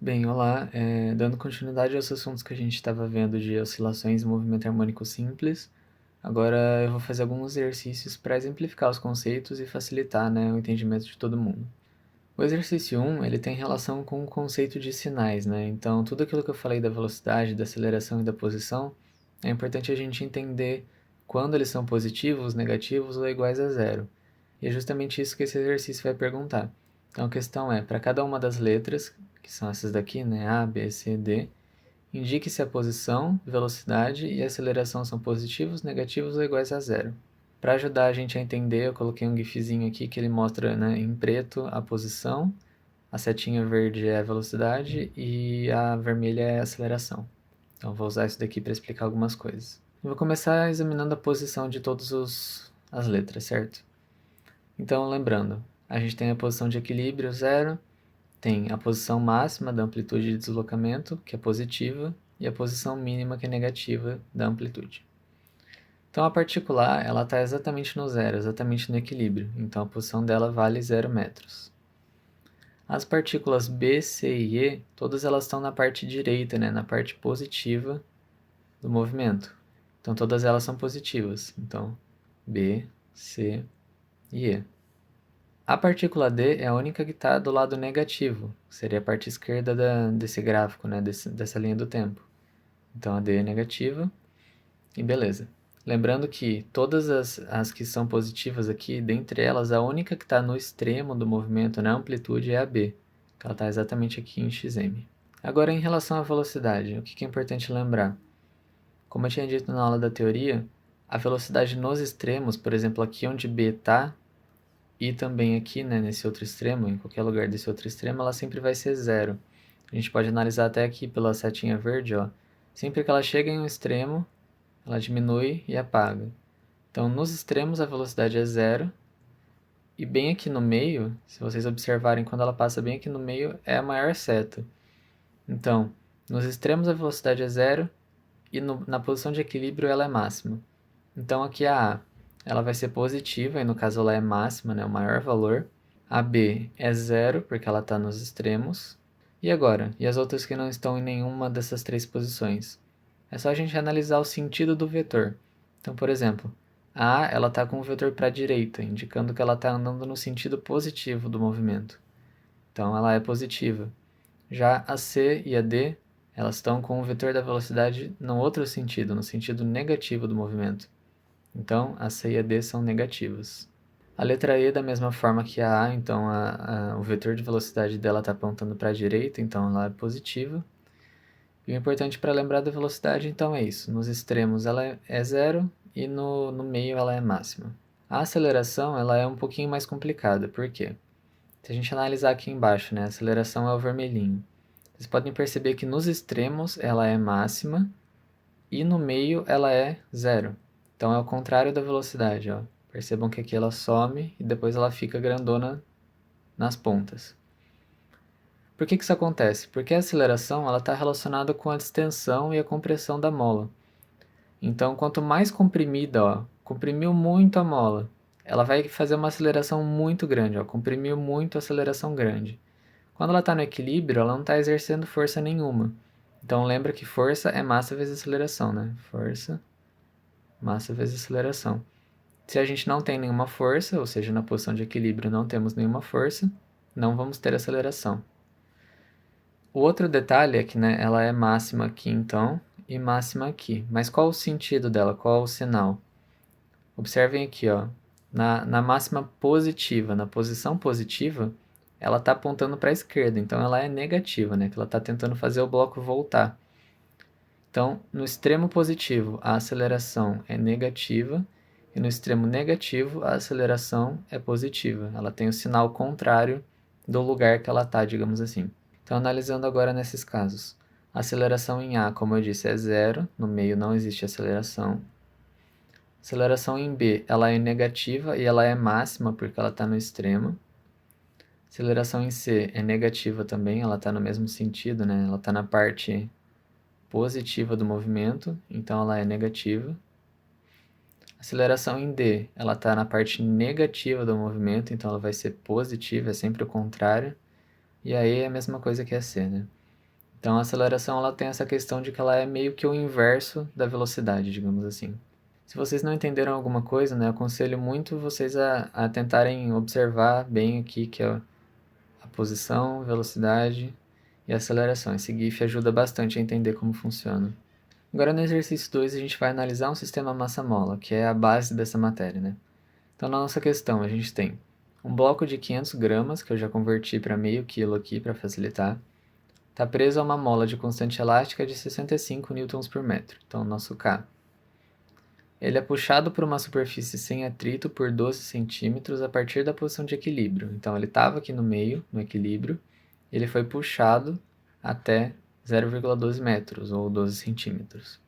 Bem, olá. Dando continuidade aos assuntos que a gente estava vendo de oscilações e movimento harmônico simples, agora eu vou fazer alguns exercícios para exemplificar os conceitos e facilitar, né, o entendimento de todo mundo. O exercício 1, ele tem relação com o conceito de sinais, né? Então, tudo aquilo que eu falei da velocidade, da aceleração e da posição, é importante a gente entender quando eles são positivos, negativos ou iguais a zero. E é justamente isso que esse exercício vai perguntar. Então, a questão é, para cada uma das letras, que são essas daqui, né, A, B, C, D, indique se a posição, velocidade e aceleração são positivos, negativos ou iguais a zero. Para ajudar a gente a entender, eu coloquei um gifzinho aqui que ele mostra, né, em preto a posição, a setinha verde é a velocidade e a vermelha é a aceleração. Então, vou usar isso daqui para explicar algumas coisas. Eu vou começar examinando a posição de todas as letras, certo? Então, lembrando, a gente tem a posição de equilíbrio, zero, tem a posição máxima da amplitude de deslocamento, que é positiva, e a posição mínima, que é negativa, da amplitude. Então, a particular, ela está exatamente no zero, exatamente no equilíbrio, então a posição dela vale 0 metros. As partículas B, C e E, todas elas estão na parte direita, né, na parte positiva do movimento. Então, todas elas são positivas. Então, B, C e E. A partícula D é a única que está do lado negativo, que seria a parte esquerda desse gráfico, né, dessa linha do tempo. Então, a D é negativa e beleza. Lembrando que todas as que são positivas aqui, dentre elas, a única que está no extremo do movimento na amplitude é a B, que ela está exatamente aqui em xm. Agora, em relação à velocidade, o que é importante lembrar? Como eu tinha dito na aula da teoria, a velocidade nos extremos, por exemplo, aqui onde B está, e também aqui, né, nesse outro extremo, em qualquer lugar desse outro extremo, ela sempre vai ser zero. A gente pode analisar até aqui pela setinha verde, ó. Sempre que ela chega em um extremo, ela diminui e apaga. Então, nos extremos a velocidade é zero, e bem aqui no meio, se vocês observarem, quando ela passa bem aqui no meio, é a maior seta. Então, nos extremos a velocidade é zero, e na posição de equilíbrio ela é máxima. Então, aqui a A, ela vai ser positiva, e no caso ela é máxima, né, o maior valor. A B é zero, porque ela está nos extremos. E agora? E as outras que não estão em nenhuma dessas três posições? É só a gente analisar o sentido do vetor. Então, por exemplo, a A ela está com o vetor para a direita, indicando que ela está andando no sentido positivo do movimento. Então, ela é positiva. Já a C e a D, elas estão com o vetor da velocidade no outro sentido, no sentido negativo do movimento. Então, a C e a D são negativas. A letra E, da mesma forma que a A, então o vetor de velocidade dela está apontando para a direita, então ela é positiva. E o importante para lembrar da velocidade, então, é isso. Nos extremos ela é zero e no meio ela é máxima. A aceleração ela é um pouquinho mais complicada, por quê? Se a gente analisar aqui embaixo, né, a aceleração é o vermelhinho. Vocês podem perceber que nos extremos ela é máxima e no meio ela é zero. Então é o contrário da velocidade, ó. Percebam que aqui ela some e depois ela fica grandona nas pontas. Por que isso acontece? Porque a aceleração está relacionada com a distensão e a compressão da mola. Então, quanto mais comprimida, ó, comprimiu muito a mola, ela vai fazer uma aceleração muito grande, ó, comprimiu muito a aceleração grande. Quando ela está no equilíbrio, ela não está exercendo força nenhuma. Então, lembra que força é massa vezes aceleração, né? Força, massa vezes aceleração. Se a gente não tem nenhuma força, ou seja, na posição de equilíbrio não temos nenhuma força, não vamos ter aceleração. O outro detalhe é que, né, ela é máxima aqui então e máxima aqui. Mas qual o sentido dela? Qual o sinal? Observem aqui, ó, na máxima positiva, na posição positiva, ela está apontando para a esquerda, então ela é negativa, né, que ela está tentando fazer o bloco voltar. Então, no extremo positivo, a aceleração é negativa, e no extremo negativo, a aceleração é positiva. Ela tem o sinal contrário do lugar que ela está, digamos assim. Então, analisando agora nesses casos. A aceleração em A, como eu disse, é zero, no meio não existe aceleração. Aceleração em B, ela é negativa e ela é máxima porque ela está no extremo. Aceleração em C é negativa também, ela está no mesmo sentido, né? Ela está na parte positiva do movimento, então ela é negativa. Aceleração em D, ela está na parte negativa do movimento, então ela vai ser positiva, é sempre o contrário. E aí é a mesma coisa que a C, né? Então a aceleração ela tem essa questão de que ela é meio que o inverso da velocidade, digamos assim. Se vocês não entenderam alguma coisa, né, eu aconselho muito vocês a tentarem observar bem aqui que é a posição, velocidade e aceleração. Esse GIF ajuda bastante a entender como funciona. Agora no exercício 2 a gente vai analisar um sistema massa-mola, que é a base dessa matéria, né? Então na nossa questão a gente tem um bloco de 500 gramas, que eu já converti para meio quilo aqui para facilitar. Está preso a uma mola de constante elástica de 65 newtons por metro, então nosso K. Ele é puxado por uma superfície sem atrito por 12 centímetros a partir da posição de equilíbrio. Então ele estava aqui no meio, no equilíbrio, e ele foi puxado até 0,12 metros, ou 12 centímetros.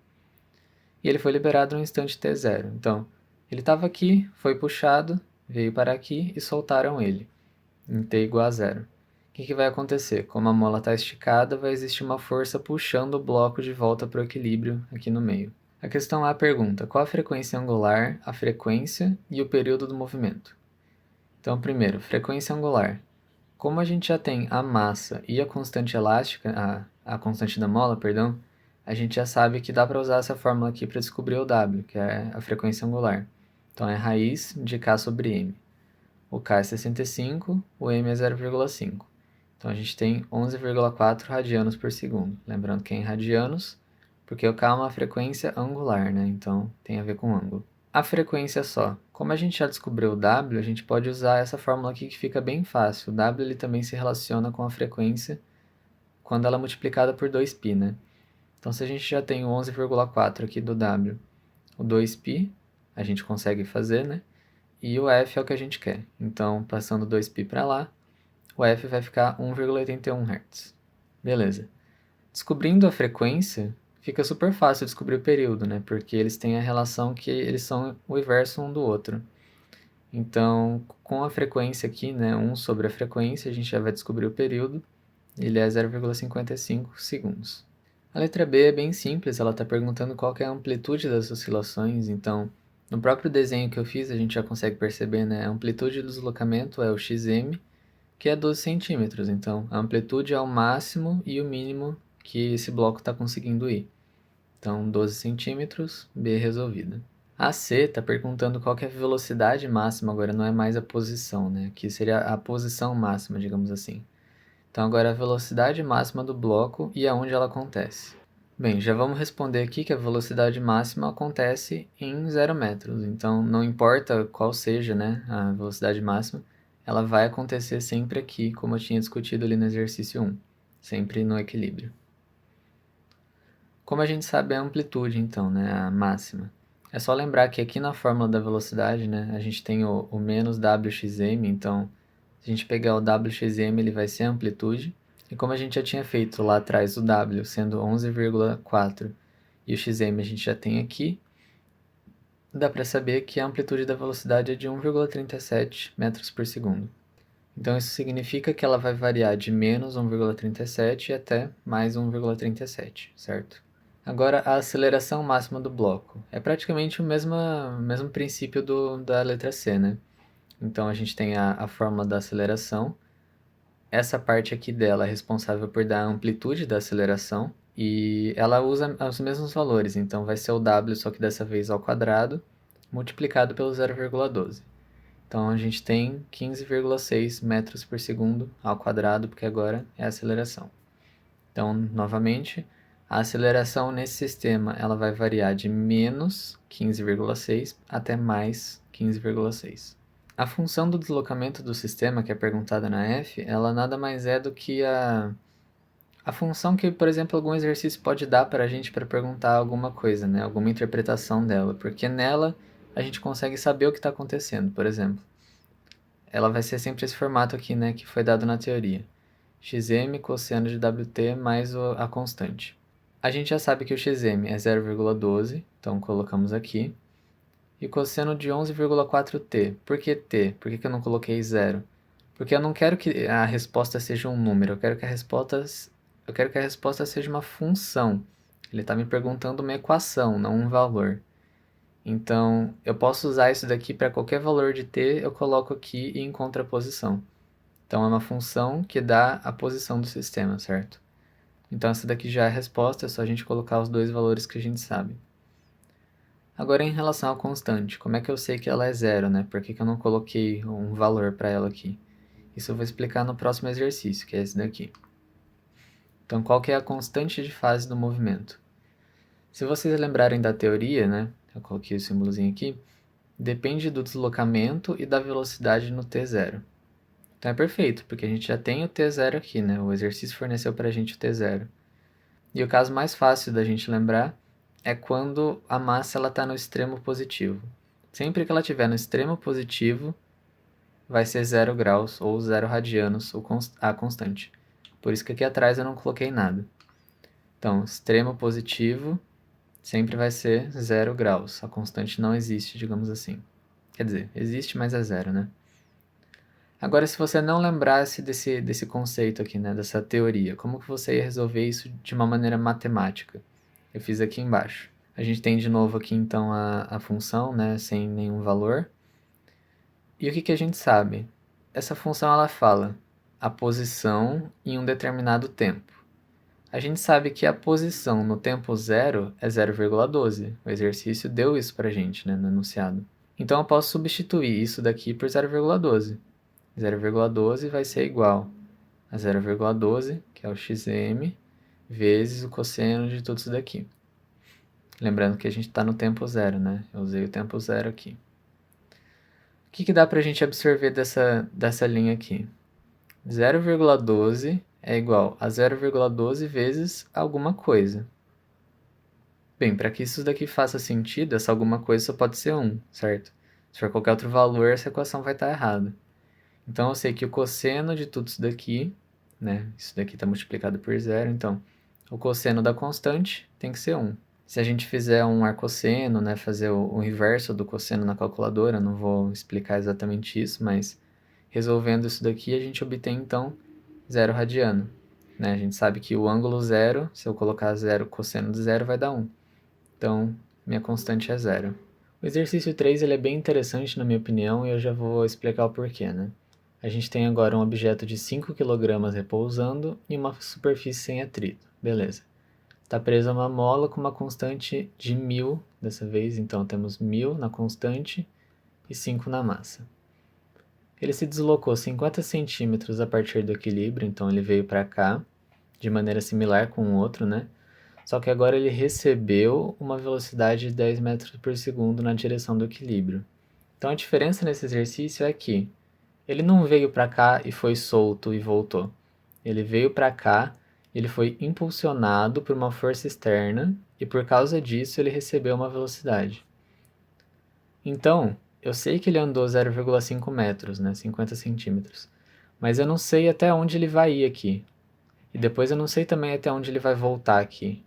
E ele foi liberado no instante t0. Então, ele estava aqui, foi puxado, veio para aqui e soltaram ele, em t igual a 0. O que vai acontecer? Como a mola está esticada, vai existir uma força puxando o bloco de volta para o equilíbrio aqui no meio. A questão A pergunta: qual a frequência angular, a frequência e o período do movimento? Então, primeiro, frequência angular. Como a gente já tem a massa e a constante elástica, a constante da mola, perdão, a gente já sabe que dá para usar essa fórmula aqui para descobrir o W, que é a frequência angular. Então, é raiz de K sobre M. O K é 65, o M é 0,5. Então, a gente tem 11,4 radianos por segundo. Lembrando que é em radianos, porque o K é uma frequência angular, né? Então, tem a ver com ângulo. A frequência só. Como a gente já descobriu o W, a gente pode usar essa fórmula aqui que fica bem fácil. O W ele também se relaciona com a frequência quando ela é multiplicada por 2π, né? Então, se a gente já tem o 11,4 aqui do W, o 2π, a gente consegue fazer, né? E o F é o que a gente quer. Então, passando 2π para lá, o F vai ficar 1,81 Hz. Beleza. Descobrindo a frequência, fica super fácil descobrir o período, né? Porque eles têm a relação que eles são o inverso um do outro. Então, com a frequência aqui, né, 1 sobre a frequência, a gente já vai descobrir o período. Ele é 0,55 segundos. A letra B é bem simples, ela está perguntando qual que é a amplitude das oscilações. Então, no próprio desenho que eu fiz, a gente já consegue perceber, né? A amplitude do deslocamento é o xm, que é 12 centímetros. Então, a amplitude é o máximo e o mínimo que esse bloco está conseguindo ir. Então, 12 centímetros, B resolvida. A C está perguntando qual que é a velocidade máxima, agora não é mais a posição, né? Aqui seria a posição máxima, digamos assim. Então, agora a velocidade máxima do bloco e aonde ela acontece. Bem, já vamos responder aqui que a velocidade máxima acontece em 0 metros. Então, não importa qual seja, né, a velocidade máxima, ela vai acontecer sempre aqui, como eu tinha discutido ali no exercício 1, sempre no equilíbrio. Como a gente sabe a amplitude, então, né, a máxima? É só lembrar que aqui na fórmula da velocidade, né, a gente tem o menos Wxm, então, se a gente pegar o Wxm, ele vai ser a amplitude, e como a gente já tinha feito lá atrás o W sendo 11,4 e o xm a gente já tem aqui, dá para saber que a amplitude da velocidade é de 1,37 metros por segundo. Então isso significa que ela vai variar de menos 1,37 até mais 1,37, certo? Agora, a aceleração máxima do bloco. É praticamente o mesmo princípio da letra C, né? Então, a gente tem a fórmula da aceleração. Essa parte aqui dela é responsável por dar a amplitude da aceleração. E ela usa os mesmos valores. Então, vai ser o W, só que dessa vez ao quadrado, multiplicado pelo 0,12. Então, a gente tem 15,6 metros por segundo ao quadrado, porque agora é a aceleração. Então, novamente, a aceleração nesse sistema ela vai variar de menos 15,6 até mais 15,6. A função do deslocamento do sistema, que é perguntada na F, ela nada mais é do que a função que, por exemplo, algum exercício pode dar para a gente para perguntar alguma coisa, né? Alguma interpretação dela, porque nela a gente consegue saber o que está acontecendo, por exemplo. Ela vai ser sempre esse formato aqui, né, que foi dado na teoria. Xm cosseno de Wt mais a constante. A gente já sabe que o xm é 0,12, então colocamos aqui. E cosseno de 11,4t. Por que t? Por que eu não coloquei zero? Porque eu não quero que a resposta seja um número, eu quero que a resposta seja uma função. Ele está me perguntando uma equação, não um valor. Então, eu posso usar isso daqui para qualquer valor de t, eu coloco aqui e encontro a posição. Então, é uma função que dá a posição do sistema, certo? Então essa daqui já é a resposta, é só a gente colocar os dois valores que a gente sabe. Agora em relação à constante, como é que eu sei que ela é zero, né? Por que eu não coloquei um valor para ela aqui? Isso eu vou explicar no próximo exercício, que é esse daqui. Então qual que é a constante de fase do movimento? Se vocês lembrarem da teoria, né? Eu coloquei o símbolozinho aqui. Depende do deslocamento e da velocidade no t0. Então é perfeito, porque a gente já tem o t0 aqui, né? O exercício forneceu para a gente o t0. E o caso mais fácil da gente lembrar é quando a massa está no extremo positivo. Sempre que ela estiver no extremo positivo, vai ser 0 graus ou 0 radianos a constante. Por isso que aqui atrás eu não coloquei nada. Então, extremo positivo sempre vai ser 0 graus. A constante não existe, digamos assim. Quer dizer, existe, mas é zero, né? Agora, se você não lembrasse desse conceito aqui, né, dessa teoria, como que você ia resolver isso de uma maneira matemática? Eu fiz aqui embaixo. A gente tem de novo aqui, então, a função, né, sem nenhum valor. E o que a gente sabe? Essa função, ela fala a posição em um determinado tempo. A gente sabe que a posição no tempo zero é 0,12. O exercício deu isso pra gente, né, no enunciado. Então, eu posso substituir isso daqui por 0,12. 0,12 vai ser igual a 0,12, que é o xm, vezes o cosseno de tudo isso daqui. Lembrando que a gente está no tempo zero, né? Eu usei o tempo zero aqui. O que dá para a gente absorver dessa linha aqui? 0,12 é igual a 0,12 vezes alguma coisa. Bem, para que isso daqui faça sentido, essa alguma coisa só pode ser 1, certo? Se for qualquer outro valor, essa equação vai estar errada. Então, eu sei que o cosseno de tudo isso daqui, né? Isso daqui está multiplicado por zero, então o cosseno da constante tem que ser 1. Se a gente fizer um arcosseno, né, fazer o inverso do cosseno na calculadora, não vou explicar exatamente isso, mas resolvendo isso daqui, a gente obtém, então, 0 radiano. Né? A gente sabe que o ângulo zero, se eu colocar zero, cosseno de zero vai dar 1. Então, minha constante é zero. O exercício 3 ele é bem interessante, na minha opinião, e eu já vou explicar o porquê, né? A gente tem agora um objeto de 5 kg repousando em uma superfície sem atrito. Beleza. Está preso a uma mola com uma constante de 1000 dessa vez, então temos 1000 na constante e 5 na massa. Ele se deslocou 50 centímetros a partir do equilíbrio, então ele veio para cá, de maneira similar com o outro, né? Só que agora ele recebeu uma velocidade de 10 metros por segundo na direção do equilíbrio. Então a diferença nesse exercício é que ele não veio para cá e foi solto e voltou. Ele veio para cá, ele foi impulsionado por uma força externa e por causa disso ele recebeu uma velocidade. Então, eu sei que ele andou 0,5 metros, né, 50 centímetros, mas eu não sei até onde ele vai ir aqui. E depois eu não sei também até onde ele vai voltar aqui,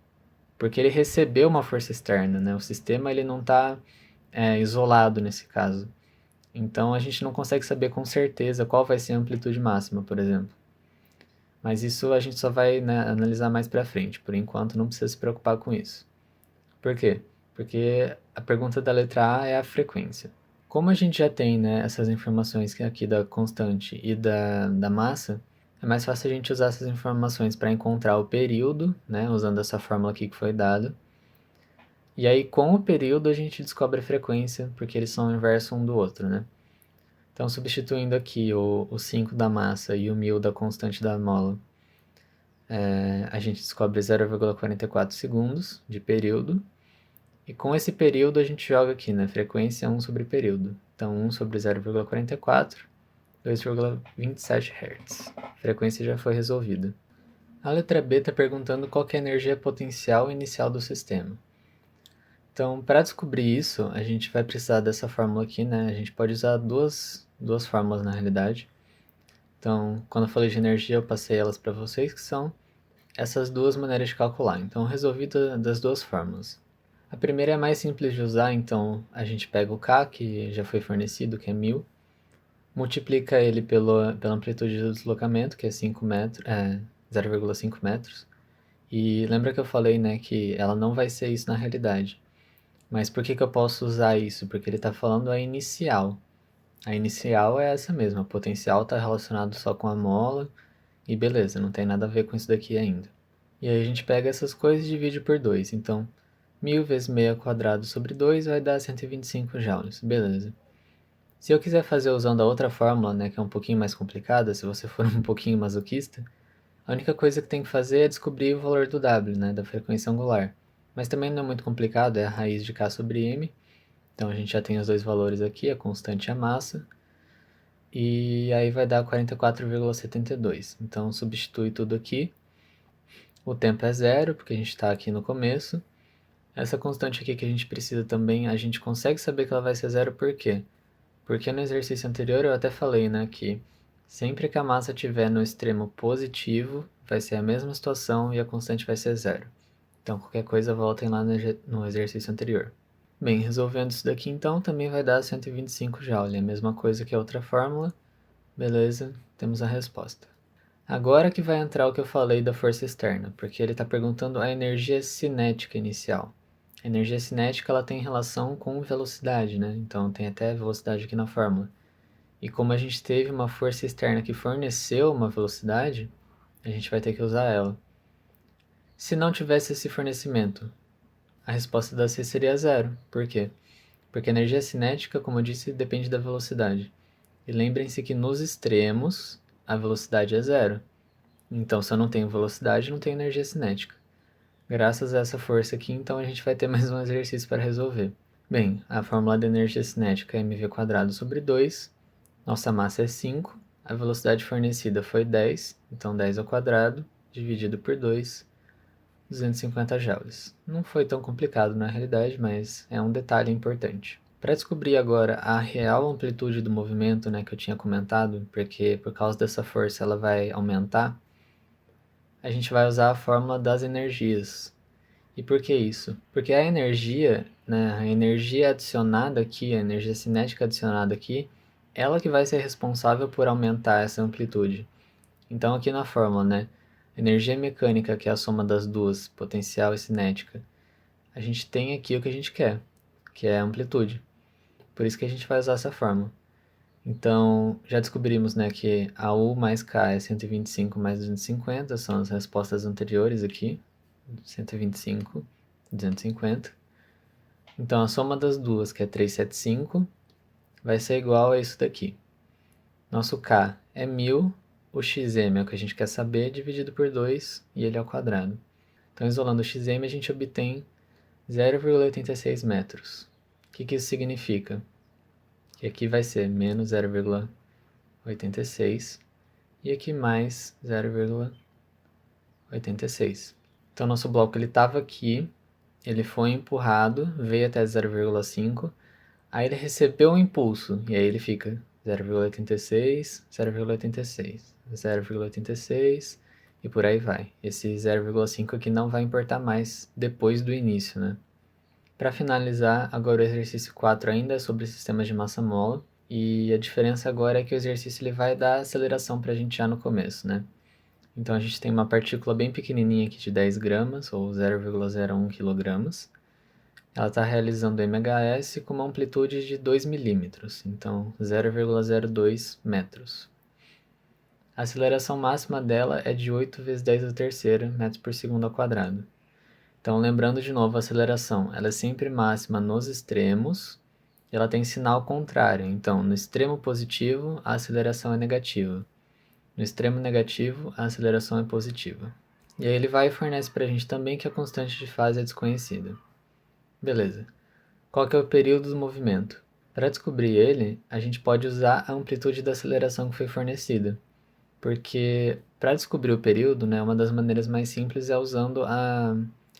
porque ele recebeu uma força externa, né? O sistema ele não está isolado nesse caso. Então a gente não consegue saber com certeza qual vai ser a amplitude máxima, por exemplo. Mas isso a gente só vai, né, analisar mais para frente. Por enquanto não precisa se preocupar com isso. Por quê? Porque a pergunta da letra A é a frequência. Como a gente já tem, né, essas informações aqui da constante e da massa, é mais fácil a gente usar essas informações para encontrar o período, né, usando essa fórmula aqui que foi dada. E aí, com o período, a gente descobre a frequência, porque eles são o inverso um do outro, né? Então, substituindo aqui o 5 da massa e o 1000 da constante da mola, a gente descobre 0,44 segundos de período. E com esse período, a gente joga aqui, né? Frequência 1 sobre período. Então, 1 sobre 0,44, 2,27 Hz. A frequência já foi resolvida. A letra B está perguntando qual que é a energia potencial inicial do sistema. Então, para descobrir isso, a gente vai precisar dessa fórmula aqui, né? A gente pode usar duas fórmulas na realidade. Então, quando eu falei de energia, eu passei elas para vocês, que são essas duas maneiras de calcular. Então, eu resolvi das duas fórmulas. A primeira é mais simples de usar, então a gente pega o K, que já foi fornecido, que é 1000, multiplica ele pela amplitude do deslocamento, que é 0,5 metros. E lembra que eu falei, né, que ela não vai ser isso na realidade. Mas por que eu posso usar isso? Porque ele está falando a inicial. A inicial é essa mesma, a potencial está relacionado só com a mola e beleza, não tem nada a ver com isso daqui ainda. E aí a gente pega essas coisas e divide por 2. Então, 1000 vezes meio ao quadrado sobre 2 vai dar 125 joules. Beleza. Se eu quiser fazer usando a outra fórmula, né, que é um pouquinho mais complicada, se você for um pouquinho masoquista, a única coisa que tem que fazer é descobrir o valor do W, né, da frequência angular. Mas também não é muito complicado, é a raiz de K sobre M. Então a gente já tem os dois valores aqui, a constante e a massa. E aí vai dar 44,72. Então substitui tudo aqui. O tempo é zero, porque a gente está aqui no começo. Essa constante aqui que a gente precisa também, a gente consegue saber que ela vai ser zero por quê? Porque no exercício anterior eu até falei, né, que sempre que a massa estiver no extremo positivo, vai ser a mesma situação e a constante vai ser zero. Então qualquer coisa voltem lá no exercício anterior. Bem, resolvendo isso daqui então, também vai dar 125 Joule, a mesma coisa que a outra fórmula. Beleza, temos a resposta. Agora que vai entrar o que eu falei da força externa, porque ele está perguntando a energia cinética inicial. A energia cinética ela tem relação com velocidade, né? Então tem até velocidade aqui na fórmula. E como a gente teve uma força externa que forneceu uma velocidade, a gente vai ter que usar ela. Se não tivesse esse fornecimento, a resposta da C seria zero. Por quê? Porque a energia cinética, como eu disse, depende da velocidade. E lembrem-se que nos extremos, a velocidade é zero. Então, se eu não tenho velocidade, não tenho energia cinética. Graças a essa força aqui, então a gente vai ter mais um exercício para resolver. Bem, a fórmula da energia cinética é mv² sobre 2. Nossa massa é 5. A velocidade fornecida foi 10. Então 10 ao quadrado, dividido por 2, 250 joules. Não foi tão complicado na realidade, mas é um detalhe importante. Para descobrir agora a real amplitude do movimento, né, que eu tinha comentado, porque por causa dessa força ela vai aumentar, a gente vai usar a fórmula das energias. E por que isso? Porque a energia, né, a energia adicionada aqui, a energia cinética adicionada aqui, ela que vai ser responsável por aumentar essa amplitude. Então aqui na fórmula, né, energia mecânica, que é a soma das duas, potencial e cinética, a gente tem aqui o que a gente quer, que é a amplitude. Por isso que a gente vai usar essa fórmula. Então, já descobrimos, né, que a U mais K é 125 mais 250, são as respostas anteriores aqui, 125, 250. Então, a soma das duas, que é 375, vai ser igual a isso daqui. Nosso K é 1000, o xm é o que a gente quer saber, dividido por 2, e ele ao quadrado. Então, isolando o xm, a gente obtém 0,86 metros. O que isso significa? Que aqui vai ser menos 0,86 e aqui mais 0,86. Então, nosso bloco estava aqui, ele foi empurrado, veio até 0,5, aí ele recebeu um impulso, e aí ele fica 0,86, 0,86, 0,86 e por aí vai. Esse 0,5 aqui não vai importar mais depois do início, né? Para finalizar, agora o exercício 4 ainda é sobre sistemas de massa-mola, e a diferença agora é que o exercício ele vai dar aceleração para a gente já no começo, né? Então a gente tem uma partícula bem pequenininha aqui de 10 gramas, ou 0,01 quilogramas. Ela está realizando MHS com uma amplitude de 2 milímetros, então 0,02 metros. A aceleração máxima dela é de 8 vezes 10 a terceira metros por segundo ao quadrado. Então, lembrando de novo, a aceleração ela é sempre máxima nos extremos e ela tem sinal contrário. Então, no extremo positivo, a aceleração é negativa. No extremo negativo, a aceleração é positiva. E aí ele vai e fornece para a gente também que a constante de fase é desconhecida. Beleza. Qual que é o período do movimento? Para descobrir ele, a gente pode usar a amplitude da aceleração que foi fornecida. Porque para descobrir o período, né, uma das maneiras mais simples é usando a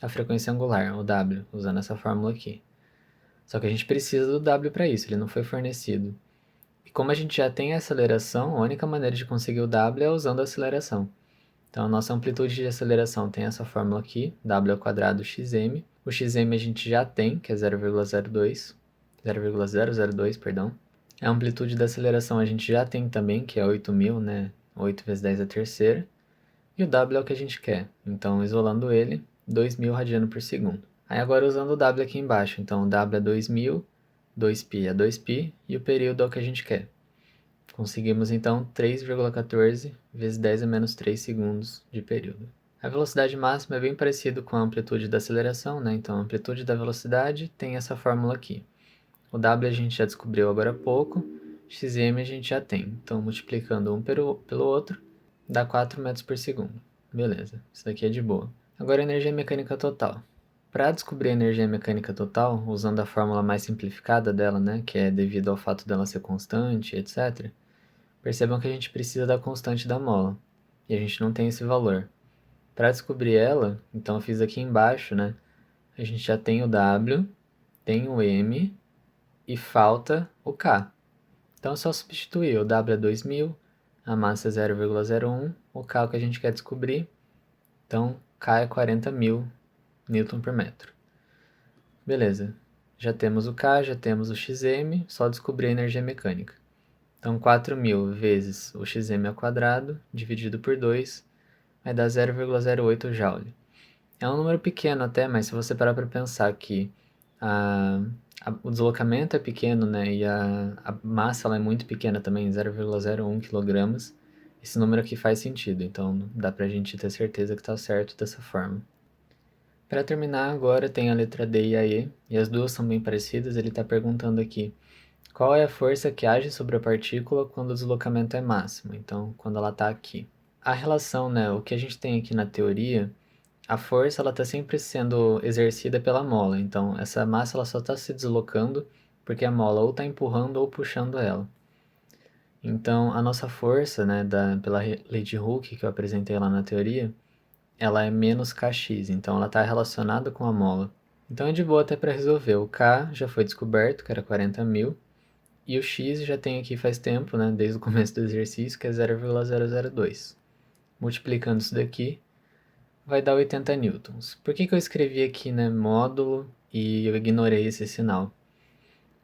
frequência angular, o W, usando essa fórmula aqui. Só que a gente precisa do W para isso, ele não foi fornecido. E como a gente já tem a aceleração, a única maneira de conseguir o W é usando a aceleração. Então, a nossa amplitude de aceleração tem essa fórmula aqui, W ao quadrado xm. O xm a gente já tem, que é 0,02, 0,002, perdão. A amplitude da aceleração a gente já tem também, que é 8.000, né? 8 vezes 10 a terceira. E o W é o que a gente quer. Então, isolando ele, 2.000 radiano por segundo. Aí agora usando o W aqui embaixo. Então, o W é 2.000, 2π é 2π e o período é o que a gente quer. Conseguimos então 3,14 vezes 10 a menos 3 segundos de período. A velocidade máxima é bem parecido com a amplitude da aceleração, né? Então, a amplitude da velocidade tem essa fórmula aqui. O W a gente já descobriu agora há pouco, xm a gente já tem. Então, multiplicando um pelo outro, dá 4 metros por segundo. Beleza, isso daqui é de boa. Agora, energia mecânica total. Para descobrir a energia mecânica total, usando a fórmula mais simplificada dela, né, que é devido ao fato dela ser constante, etc., percebam que a gente precisa da constante da mola, e a gente não tem esse valor. Para descobrir ela, então eu fiz aqui embaixo, né, a gente já tem o W, tem o M, e falta o K. Então é só substituir, o W é 2000, a massa é 0,01, o K é o que a gente quer descobrir, então K é 40.000 Newton por metro. Beleza, já temos o K, já temos o XM, só descobrir a energia mecânica. Então 4.000 vezes o XM ao quadrado, dividido por 2, vai dar 0,08 Joule. É um número pequeno até, mas se você parar para pensar que o deslocamento é pequeno, né, e a massa ela é muito pequena também, 0,01 kg, esse número aqui faz sentido, então dá pra gente ter certeza que está certo dessa forma. Para terminar, agora tem a letra D e a E, e as duas são bem parecidas. Ele está perguntando aqui, qual é a força que age sobre a partícula quando o deslocamento é máximo? Então, quando ela está aqui. A relação, né, o que a gente tem aqui na teoria, a força ela está sempre sendo exercida pela mola. Então, essa massa ela só está se deslocando porque a mola ou está empurrando ou puxando ela. Então, a nossa força, né, pela lei de Hooke que eu apresentei lá na teoria, ela é menos kx, então ela está relacionada com a mola. Então é de boa até para resolver. O K já foi descoberto, que era 40.000, e o X já tem aqui faz tempo, né, desde o começo do exercício, que é 0,002. Multiplicando isso daqui, vai dar 80 newtons. Por que eu escrevi aqui, né, módulo e eu ignorei esse sinal?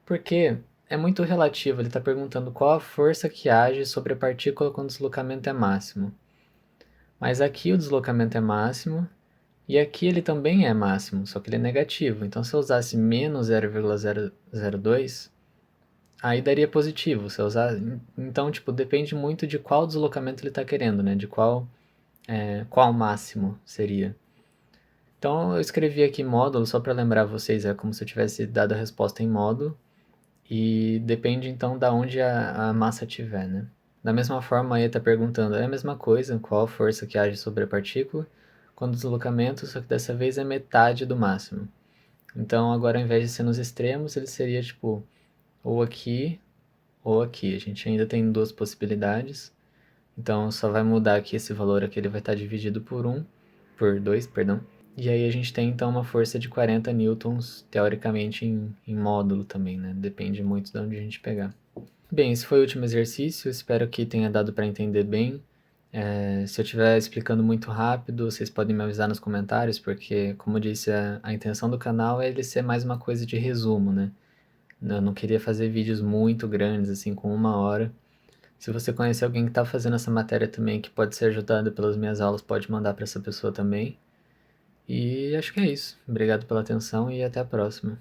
Porque é muito relativo, ele está perguntando qual a força que age sobre a partícula quando o deslocamento é máximo. Mas aqui o deslocamento é máximo, e aqui ele também é máximo, só que ele é negativo. Então, se eu usasse menos 0,002, aí daria positivo. Se eu usar... Então, tipo, depende muito de qual deslocamento ele está querendo, né? De qual máximo seria. Então, eu escrevi aqui módulo, só para lembrar vocês, é como se eu tivesse dado a resposta em módulo. E depende, então, da onde a massa estiver, né? Da mesma forma, aí está perguntando, é a mesma coisa, qual a força que age sobre a partícula, quando o deslocamento, só que dessa vez é metade do máximo. Então, agora, ao invés de ser nos extremos, ele seria, tipo, ou aqui, ou aqui. A gente ainda tem duas possibilidades. Então, só vai mudar aqui esse valor aqui, ele vai estar dividido por 2, perdão. E aí a gente tem, então, uma força de 40 newtons, teoricamente, em módulo também, né? Depende muito de onde a gente pegar. Bem, esse foi o último exercício, espero que tenha dado para entender bem. Se eu estiver explicando muito rápido, vocês podem me avisar nos comentários, porque, como eu disse, a intenção do canal é ele ser mais uma coisa de resumo, né? Eu não queria fazer vídeos muito grandes, assim, com 1 hora. Se você conhecer alguém que está fazendo essa matéria também, que pode ser ajudado pelas minhas aulas, pode mandar para essa pessoa também. E acho que é isso. Obrigado pela atenção e até a próxima.